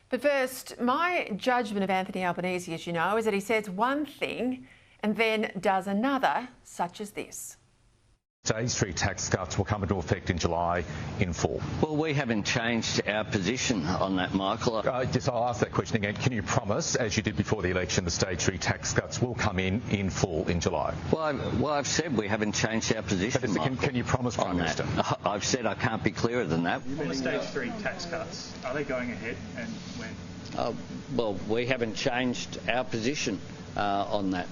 But first, my judgment of Anthony Albanese, as you know, is that he says one thing and then does another, such as this. Stage 3 tax cuts will come into effect in July in full. Well, we haven't changed our position on that, Michael. I'll ask that question again. Can you promise, as you did before the election, the Stage 3 tax cuts will come in full in July? Well, I've said we haven't changed our position, Michael, can you promise, Prime Minister? I've said I can't be clearer than that. On the Stage 3 tax cuts, are they going ahead and when? Well, we haven't changed our position on that.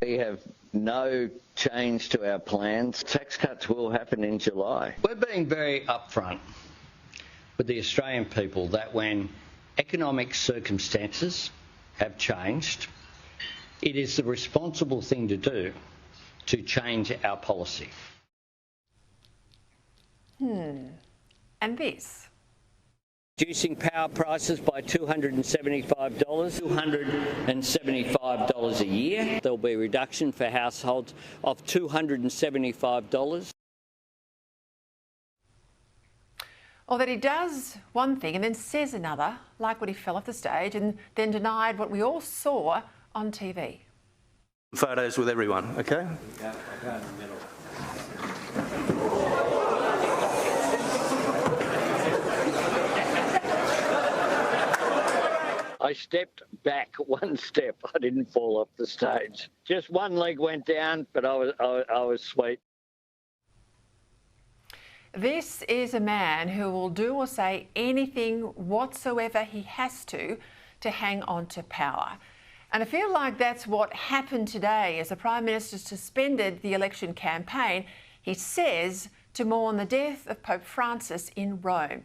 We have no change to our plans. Tax cuts will happen in July. We're being very upfront with the Australian people that when economic circumstances have changed, it is the responsible thing to do to change our policy. And this. Reducing power prices by $275 a year. There'll be a reduction for households of $275. Or that he does one thing and then says another, like when he fell off the stage and then denied what we all saw on TV. Photos with everyone, okay? Yeah, okay, in the middle. I stepped back one step. I didn't fall off the stage. Just one leg went down, but I was sweet. This is a man who will do or say anything whatsoever he has to hang on to power. And I feel like that's what happened today as the Prime Minister suspended the election campaign, he says, to mourn the death of Pope Francis in Rome.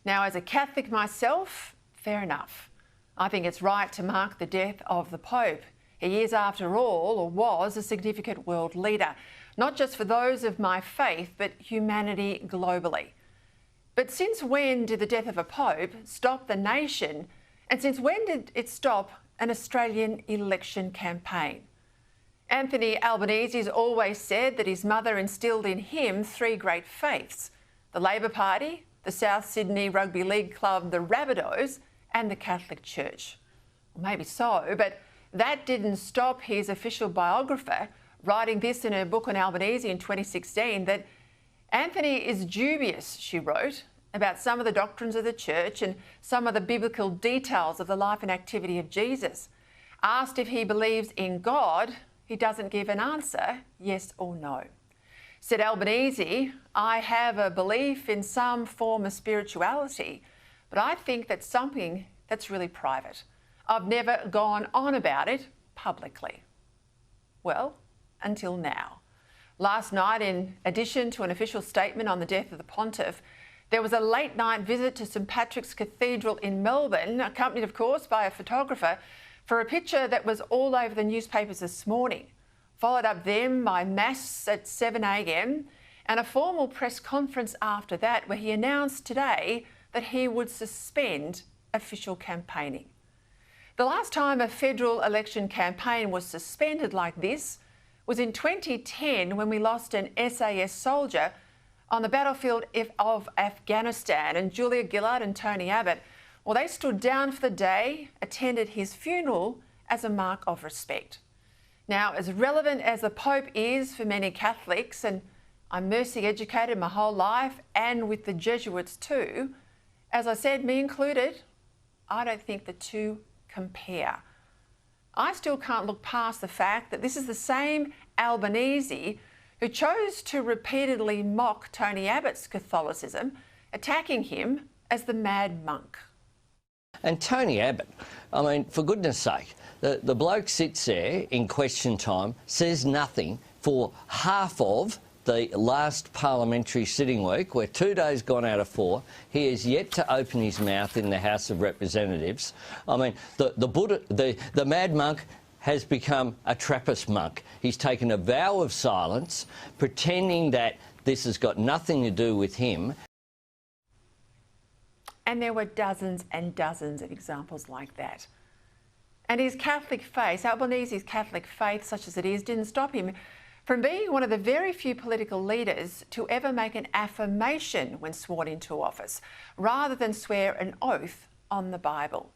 Now, as a Catholic myself, fair enough. I think it's right to mark the death of the Pope. He is, after all, or was, a significant world leader, not just for those of my faith, but humanity globally. But since when did the death of a Pope stop the nation? And since when did it stop an Australian election campaign? Anthony Albanese has always said that his mother instilled in him three great faiths: the Labor Party, the South Sydney Rugby League club, the Rabbitohs, and the Catholic Church. Well, maybe so, but that didn't stop his official biographer writing this in her book on Albanese in 2016, that Anthony is dubious, she wrote, about some of the doctrines of the church and some of the biblical details of the life and activity of Jesus. Asked if he believes in God, he doesn't give an answer, yes or no. Said Albanese, I have a belief in some form of spirituality, but I think that's something that's really private. I've never gone on about it publicly. Well, until now. Last night, in addition to an official statement on the death of the Pontiff, there was a late-night visit to St Patrick's Cathedral in Melbourne, accompanied, of course, by a photographer, for a picture that was all over the newspapers this morning. Followed up then by Mass at 7 a.m. and a formal press conference after that, where he announced today that he would suspend official campaigning. The last time a federal election campaign was suspended like this was in 2010, when we lost an SAS soldier on the battlefield of Afghanistan, and Julia Gillard and Tony Abbott, well, they stood down for the day, attended his funeral as a mark of respect. Now, as relevant as the Pope is for many Catholics, and I'm mercy educated my whole life, and with the Jesuits too, as I said, me included, I don't think the two compare. I still can't look past the fact that this is the same Albanese who chose to repeatedly mock Tony Abbott's Catholicism, attacking him as the mad monk. And Tony Abbott, I mean, for goodness sake, the bloke sits there in question time, says nothing for half of the last parliamentary sitting week, where 2 days gone out of 4, he is yet to open his mouth in the House of Representatives. I mean, the mad monk has become a Trappist monk. He's taken a vow of silence, pretending that this has got nothing to do with him. And there were dozens and dozens of examples like that. And his Catholic faith, Albanese's Catholic faith, such as it is, didn't stop him from being one of the very few political leaders to ever make an affirmation when sworn into office, rather than swear an oath on the Bible.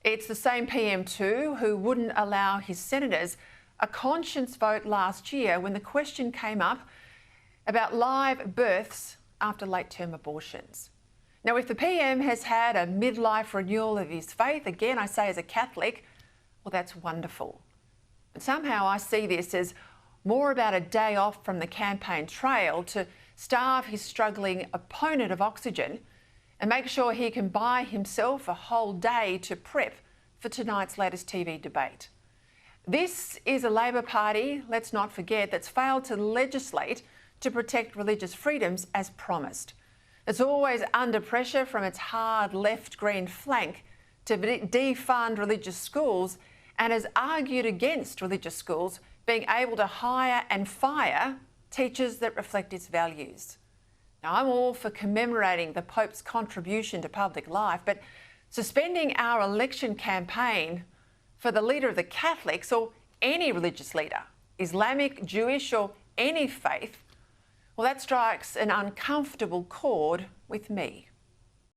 It's the same PM too who wouldn't allow his senators a conscience vote last year when the question came up about live births after late-term abortions. Now, if the PM has had a midlife renewal of his faith, again, I say as a Catholic, well, that's wonderful. But somehow I see this as more about a day off from the campaign trail to starve his struggling opponent of oxygen and make sure he can buy himself a whole day to prep for tonight's latest TV debate. This is a Labor Party, let's not forget, that's failed to legislate to protect religious freedoms as promised. It's always under pressure from its hard left Green flank to defund religious schools and has argued against religious schools being able to hire and fire teachers that reflect its values. Now, I'm all for commemorating the Pope's contribution to public life, but suspending our election campaign for the leader of the Catholics or any religious leader, Islamic, Jewish or any faith, well, that strikes an uncomfortable chord with me.